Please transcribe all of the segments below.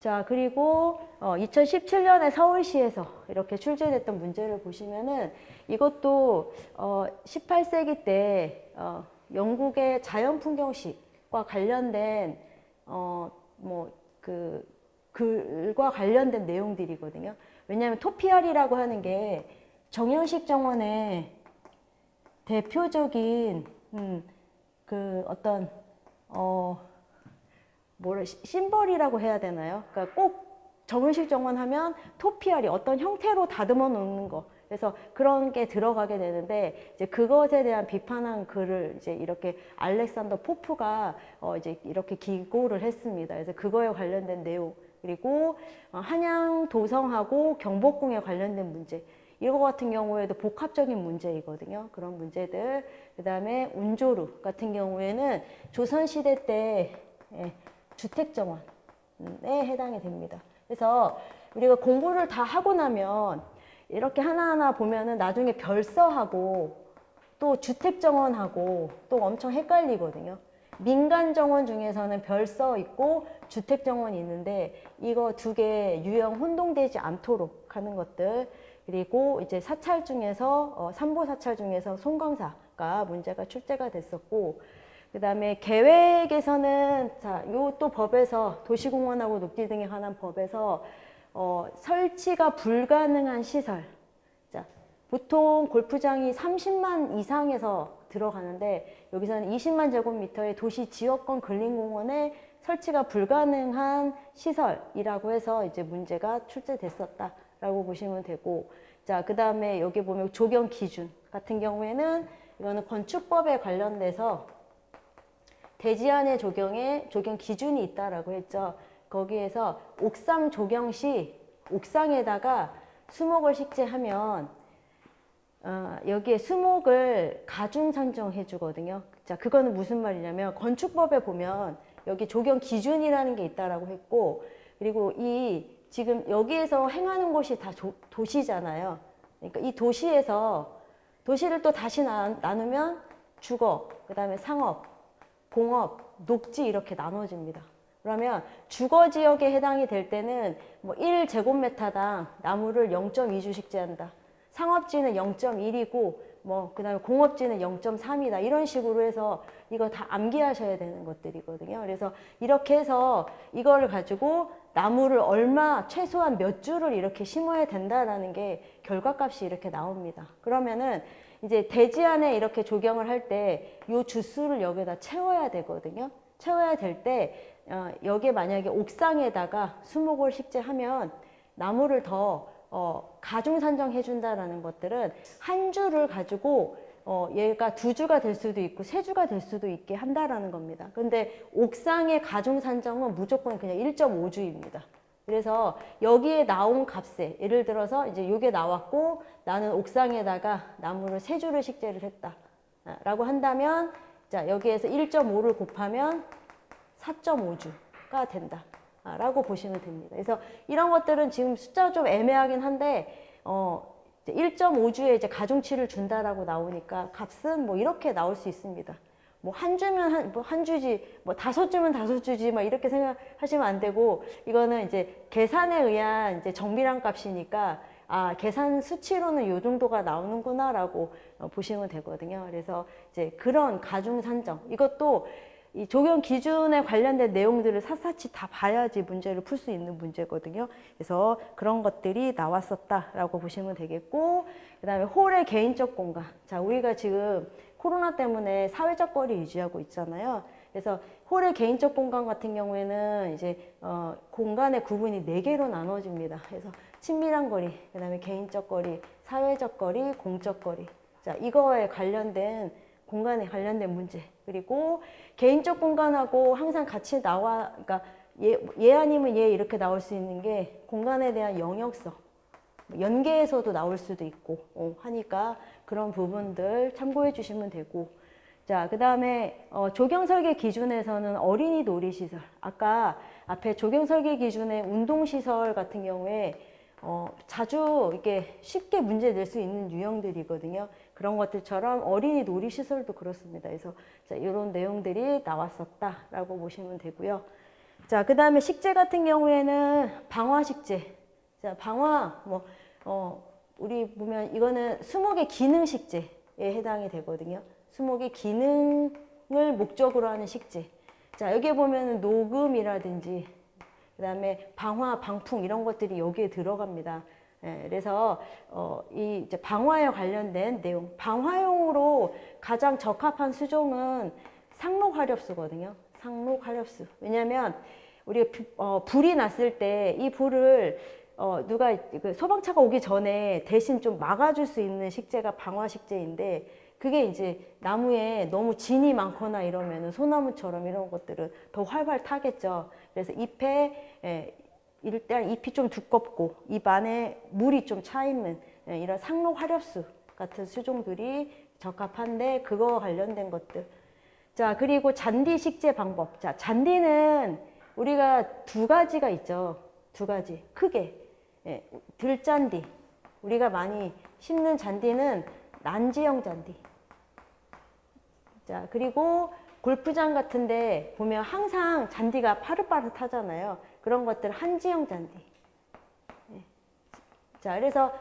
자, 그리고 2017년에 서울시에서 이렇게 출제됐던 문제를 보시면은 이것도 18세기 때 영국의 자연풍경식과 관련된 글과 관련된 내용들이거든요. 왜냐하면 토피아리라고 하는 게 정형식 정원의 대표적인 그 어떤 심벌이라고 해야 되나요? 그러니까 꼭 정형식 정원 하면 토피아리 어떤 형태로 다듬어 놓는 거. 그래서 그런 게 들어가게 되는데 이제 그것에 대한 비판한 글을 이제 이렇게 알렉산더 포프가 이제 이렇게 기고를 했습니다. 그래서 그거에 관련된 내용 그리고 한양 도성하고 경복궁에 관련된 문제 이거 같은 경우에도 복합적인 문제이거든요. 그런 문제들. 그 다음에 운조루 같은 경우에는 조선시대 때 주택정원에 해당이 됩니다. 그래서 우리가 공부를 다 하고 나면 이렇게 하나하나 보면은 나중에 별서하고 또 주택정원하고 또 엄청 헷갈리거든요. 민간정원 중에서는 별서 있고 주택정원이 있는데 이거 두 개 유형 혼동되지 않도록 하는 것들 그리고 이제 사찰 중에서 삼보 사찰 중에서 송광사가 문제가 출제가 됐었고 그 다음에 계획에서는 자, 요 또 법에서 도시공원하고 녹지 등에 관한 법에서 설치가 불가능한 시설. 자, 보통 골프장이 30만 이상에서 들어가는데 여기서는 20만 제곱미터의 도시 지역권 근린공원에 설치가 불가능한 시설이라고 해서 이제 문제가 출제됐었다라고 보시면 되고 자, 그 다음에 여기 보면 조경 기준 같은 경우에는 이거는 건축법에 관련돼서 대지안의 조경에 조경 기준이 있다라고 했죠. 거기에서 옥상 조경 시 옥상에다가 수목을 식재하면 여기에 수목을 가중 산정해 주거든요. 자, 그거는 무슨 말이냐면 건축법에 보면 여기 조경 기준이라는 게 있다라고 했고 그리고 이 지금 여기에서 행하는 곳이 다 도시잖아요. 그러니까 이 도시에서 도시를 또 다시 나누면 주거, 그 다음에 상업, 공업, 녹지 이렇게 나눠집니다. 그러면 주거 지역에 해당이 될 때는 뭐 1제곱미터당 나무를 0.2주 식재한다. 상업지는 0.1이고 뭐 그다음에 공업지는 0.3이다. 이런 식으로 해서 이거 다 암기하셔야 되는 것들이거든요. 그래서 이렇게 해서 이거를 가지고 나무를 얼마 최소한 몇 주를 이렇게 심어야 된다라는 게 결과값이 이렇게 나옵니다. 그러면은 이제 대지안에 이렇게 조경을 할 때 요 주수를 여기다 채워야 되거든요. 채워야 될 때 여기에 만약에 옥상에다가 수목을 식재하면 나무를 더 가중 산정해 준다라는 것들은 한 주를 가지고 얘가 2주가 될 수도 있고 3주가 될 수도 있게 한다라는 겁니다. 근데 옥상의 가중 산정은 무조건 그냥 1.5주입니다. 그래서 여기에 나온 값에 예를 들어서 이제 이게 나왔고 나는 옥상에다가 나무를 3주를 식재를 했다 라고 한다면 자 여기에서 1.5를 곱하면 4.5주가 된다 라고 보시면 됩니다. 그래서 이런 것들은 지금 숫자가 좀 애매하긴 한데 1.5주에 이제 가중치를 준다라고 나오니까 값은 뭐 이렇게 나올 수 있습니다. 뭐 한 주면 한 주지, 뭐 5주면 5주지, 막 이렇게 생각하시면 안 되고, 이거는 이제 계산에 의한 이제 정밀한 값이니까, 아, 계산 수치로는 요 정도가 나오는구나라고 보시면 되거든요. 그래서 이제 그런 가중 산정, 이것도 이 적용 기준에 관련된 내용들을 샅샅이 다 봐야지 문제를 풀 수 있는 문제거든요. 그래서 그런 것들이 나왔었다라고 보시면 되겠고, 그 다음에 홀의 개인적 공간. 자, 우리가 지금 코로나 때문에 사회적 거리 유지하고 있잖아요. 그래서 홀의 개인적 공간 같은 경우에는 이제 공간의 구분이 4개로 나눠집니다. 그래서 친밀한 거리, 그 다음에 개인적 거리, 사회적 거리, 공적 거리. 자, 이거에 관련된 공간에 관련된 문제. 그리고 개인적 공간하고 항상 같이 그러니까 얘 아니면 얘 이렇게 나올 수 있는 게 공간에 대한 영역성. 연계에서도 나올 수도 있고 하니까 그런 부분들 참고해 주시면 되고 자, 그 다음에 조경 설계 기준에서는 어린이 놀이시설 아까 앞에 조경 설계 기준의 운동시설 같은 경우에 자주 이렇게 쉽게 문제 낼 수 있는 유형들이거든요. 그런 것들처럼 어린이 놀이시설도 그렇습니다. 그래서 자, 이런 내용들이 나왔었다라고 보시면 되고요. 자, 그 다음에 식재 같은 경우에는 방화 식재. 자, 방화, 우리 보면 이거는 수목의 기능 식재에 해당이 되거든요. 수목의 기능을 목적으로 하는 식재. 자, 여기에 보면 녹음이라든지, 그 다음에 방화, 방풍 이런 것들이 여기에 들어갑니다. 예, 그래서 이 이제 방화에 관련된 내용, 방화용으로 가장 적합한 수종은 상록화렵수거든요. 상록화렵수. 왜냐하면 우리가 불이 났을 때 이 불을 누가 그 소방차가 오기 전에 대신 좀 막아줄 수 있는 식재가 방화 식재인데, 그게 이제 나무에 너무 진이 많거나 이러면은 소나무처럼 이런 것들은 더 활활 타겠죠. 그래서 잎에 일단 잎이 좀 두껍고 잎 안에 물이 좀 차 있는 이런 상록화렵수 같은 수종들이 적합한데, 그거 관련된 것들. 자, 그리고 잔디 식재 방법. 자, 잔디는 우리가 두 가지가 있죠. 두 가지. 크게. 들잔디. 우리가 많이 심는 잔디는 난지형 잔디. 자, 그리고 골프장 같은데 보면 항상 잔디가 파릇파릇하잖아요. 그런 것들 한지형 잔디. 자, 그래서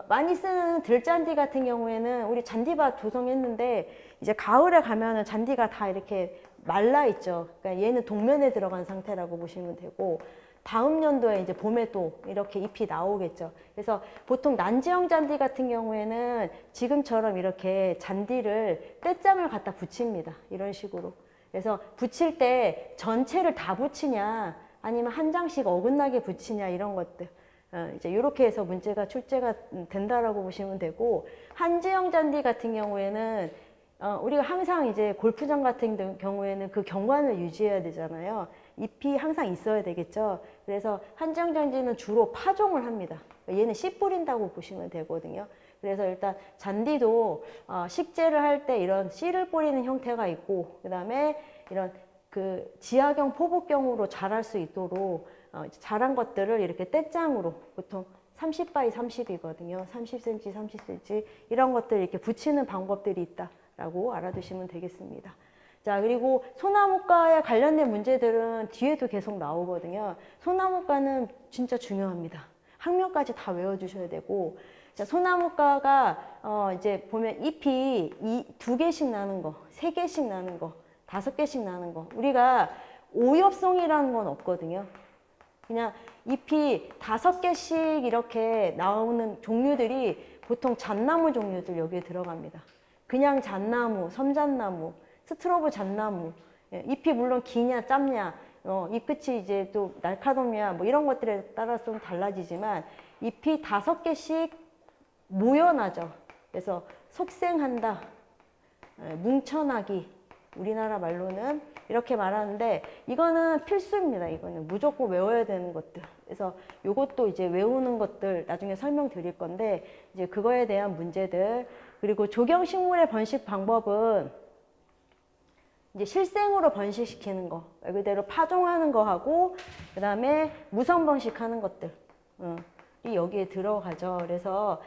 많이 쓰는 들잔디 같은 경우에는 우리 잔디밭 조성했는데 이제 가을에 가면은 잔디가 다 이렇게 말라 있죠. 그러니까 얘는 동면에 들어간 상태라고 보시면 되고, 다음 연도에 이제 봄에 또 이렇게 잎이 나오겠죠. 그래서 보통 난지형 잔디 같은 경우에는 지금처럼 이렇게 잔디를 떼장을 갖다 붙입니다. 이런 식으로. 그래서 붙일 때 전체를 다 붙이냐 아니면 한 장씩 어긋나게 붙이냐, 이런 것들. 이제 이렇게 해서 문제가 출제가 된다라고 보시면 되고, 한지형 잔디 같은 경우에는 우리가 항상 이제 골프장 같은 경우에는 그 경관을 유지해야 되잖아요. 잎이 항상 있어야 되겠죠. 그래서 한지형 잔디는 주로 파종을 합니다. 얘는 씨 뿌린다고 보시면 되거든요. 그래서 일단 잔디도 식재를 할 때 이런 씨를 뿌리는 형태가 있고, 그 다음에 이런 그 지하경, 포복경으로 자랄 수 있도록 자란 것들을 이렇게 떼장으로, 보통 30 x 30이거든요. 30cm, 30cm 이런 것들 이렇게 붙이는 방법들이 있다라고 알아두시면 되겠습니다. 자, 그리고 소나무과에 관련된 문제들은 뒤에도 계속 나오거든요. 소나무과는 진짜 중요합니다. 학명까지 다 외워주셔야 되고, 자, 소나무과가 이제 보면 잎이 2개씩 나는 거, 3개씩 나는 거, 5개씩 나는 거. 우리가 오엽송이라는 건 없거든요. 그냥 잎이 5개씩 이렇게 나오는 종류들이 보통 잣나무 종류들 여기에 들어갑니다. 그냥 잣나무, 섬잣나무, 스트로브 잣나무. 잎이 물론 기냐 짧냐, 잎 끝이 이제 또 날카롭냐, 뭐 이런 것들에 따라서 좀 달라지지만 잎이 5개씩 모여나죠. 그래서 속생한다, 뭉쳐나기, 우리나라 말로는 이렇게 말하는데, 이거는 필수입니다. 이거는 무조건 외워야 되는 것들. 그래서 요것도 이제 외우는 것들 나중에 설명드릴 건데, 이제 그거에 대한 문제들. 그리고 조경식물의 번식 방법은 이제 실생으로 번식시키는 거, 말 그대로 파종하는 거 하고, 그 다음에 무선 번식하는 것들이 여기에 들어가죠. 그래서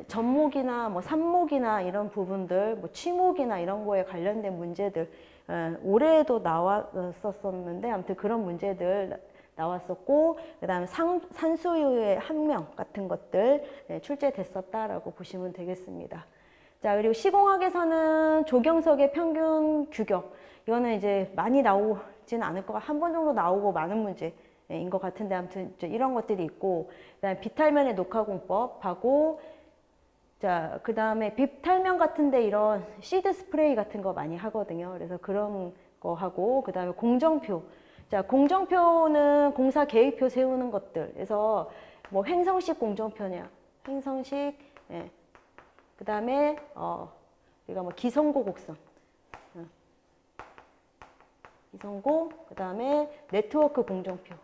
젖목이나 뭐 삽목이나 이런 부분들, 뭐 취목이나 이런 거에 관련된 문제들, 올해에도 나왔었는데 아무튼 그런 문제들 나왔었고, 그 다음에 산수유의 학명 같은 것들 출제됐었다라고 보시면 되겠습니다. 자, 그리고 시공학에서는 조경석의 평균 규격, 이거는 이제 많이 나오지는 않을 것 같고, 한 번 정도 나오고 많은 문제인 것 같은데, 아무튼 이런 것들이 있고, 그다음에 비탈면의 녹화공법하고, 자, 그 다음에 비탈면 같은데 이런 시드 스프레이 같은 거 많이 하거든요. 그래서 그런 거 하고, 그 다음에 공정표. 자, 공정표는 공사 계획표 세우는 것들. 그래서 뭐 횡성식 공정표냐, 횡성식, 그 다음에 우리가 뭐 기성고 곡선, 기성고, 그 다음에 네트워크 공정표.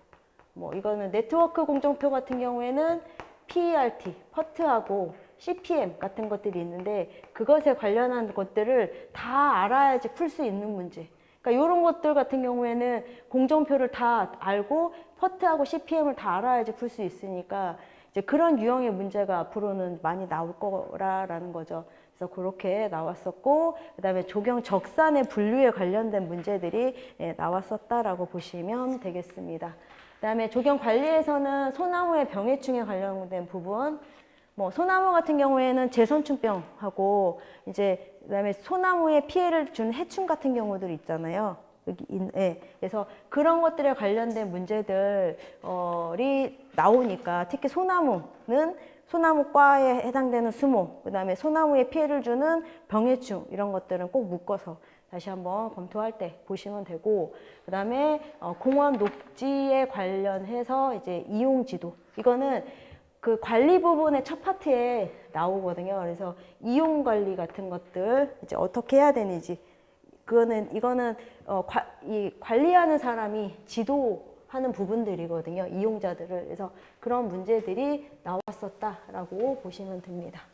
뭐 이거는 네트워크 공정표 같은 경우에는 PERT, 퍼트하고 CPM 같은 것들이 있는데, 그것에 관련한 것들을 다 알아야지 풀 수 있는 문제. 그러니까 이런 것들 같은 경우에는 공정표를 다 알고 퍼트하고 CPM을 다 알아야지 풀 수 있으니까, 이제 그런 유형의 문제가 앞으로는 많이 나올 거라는 거죠. 그래서 그렇게 나왔었고, 그다음에 조경 적산의 분류에 관련된 문제들이 나왔었다라고 보시면 되겠습니다. 그다음에 조경 관리에서는 소나무의 병해충에 관련된 부분, 뭐 소나무 같은 경우에는 제선충병하고 이제 그다음에 소나무에 피해를 준 해충 같은 경우들 있잖아요. 그래서 그런 것들에 관련된 문제들이 나오니까 특히 소나무는 소나무과에 해당되는 수목, 그다음에 소나무에 피해를 주는 병해충 이런 것들은 꼭 묶어서 다시 한번 검토할 때 보시면 되고, 그다음에 공원 녹지에 관련해서 이제 이용 지도, 이거는 그 관리 부분의 첫 파트에 나오거든요. 그래서 이용 관리 같은 것들 이제 어떻게 해야 되는지, 이거는 이 관리하는 사람이 지도하는 부분들이거든요. 이용자들을. 그래서 그런 문제들이 나왔었다라고 보시면 됩니다.